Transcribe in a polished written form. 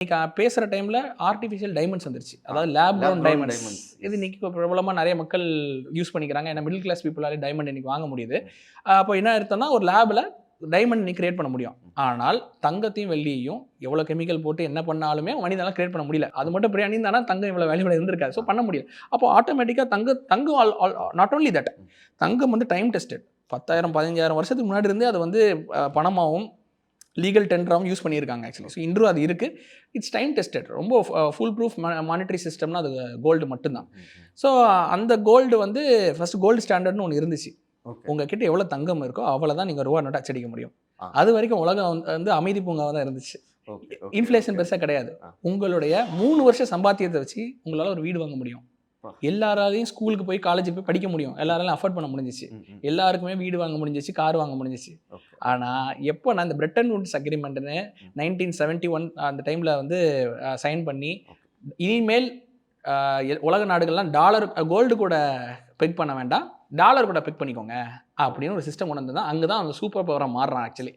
இன்னைக்கு பேசுகிற டைமில் ஆர்டிஃபிஷியல் டைமண்ட்ஸ் வந்துருச்சு, அதாவது லேப் க்ரௌண்ட் டைமண்ட்ஸ். இது இன்னைக்கு இப்போ பிரபலமாக நிறைய மக்கள் யூஸ் பண்ணிக்கிறாங்க. ஏன்னா மிடில் கிளாஸ் பீப்புளாலே டைமண்ட் இன்னைக்கு வாங்க முடியுது. அப்போ என்ன அர்த்தம்னா ஒரு லேபில் டைமண்ட் நீ கிரியேட் பண்ண முடியும். ஆனால் தங்கத்தையும் வெள்ளியையும் எவ்வளோ கெமிக்கல் போட்டு என்ன பண்ணாலுமே மனிதனால் கிரியேட் பண்ண முடியல. அது மட்டும் பிரியாணி தானே தங்கம் இவ்வளோ வேல்யூவில் இருந்திருக்காது. ஸோ பண்ண முடியல. அப்போ ஆட்டோமேட்டிக்காக தங்கம் நாட் ஓன்லி தட், தங்கம் வந்து டைம் டெஸ்டட். 10,000 15,000 வருஷத்துக்கு முன்னாடி இருந்தே அது வந்து பணமாகவும் லீகல் டெண்டராகவும் யூஸ் பண்ணியிருக்காங்க ஆக்சுவலி. ஸோ இன்றும் அது இருக்குது. It's time tested. ரொம்ப ஃபுல் ப்ரூஃப் மானிட்டரி சிஸ்டம்னா அது கோல்டு மட்டும்தான். ஸோ அந்த கோல்டு வந்து ஃபஸ்ட் கோல்டு ஸ்டாண்டர்ட்னு ஒன்று இருந்துச்சு. உங்ககிட்ட எவ்வளோ தங்கம் இருக்கோ அவ்வளோ தான் நீங்கள் ரூபா நோட்டு அச்சடிக்க முடியும். அது வரைக்கும் உலகம் வந்து அமைதி பூங்காவாக தான் இருந்துச்சு. இன்ஃப்ளேஷன் பெருசாக கிடையாது. உங்களுடைய 3 வருஷம் சம்பாத்தியத்தை வச்சு உங்களால் ஒரு வீடு வாங்க முடியும். எல்லாராலையும் ஸ்கூலுக்கு போய் காலேஜுக்கு போய் படிக்க முடியும். எல்லாராலையும் அஃபோர்ட் பண்ண முடிஞ்சிச்சு. எல்லாருக்குமே வீடு வாங்க முடிஞ்சிச்சு, கார் வாங்க முடிஞ்சிச்சு. ஆனால் எப்போ நான் இந்த பிரெட்டன் வுட்ஸ் அக்ரிமெண்ட்னு 1971 அந்த டைமில் வந்து சைன் பண்ணி இனிமேல் உலக நாடுகள்லாம் டாலர் கோல்டு கூட பிக் பண்ண வேண்டாம், டாலர் கூட பிக் பண்ணிக்கோங்க அப்படின்னு ஒரு சிஸ்டம் கொண்டு வந்து தான் அங்கே தான் அந்த சூப்பர் பவராக மாறுறான் ஆக்சுவலி.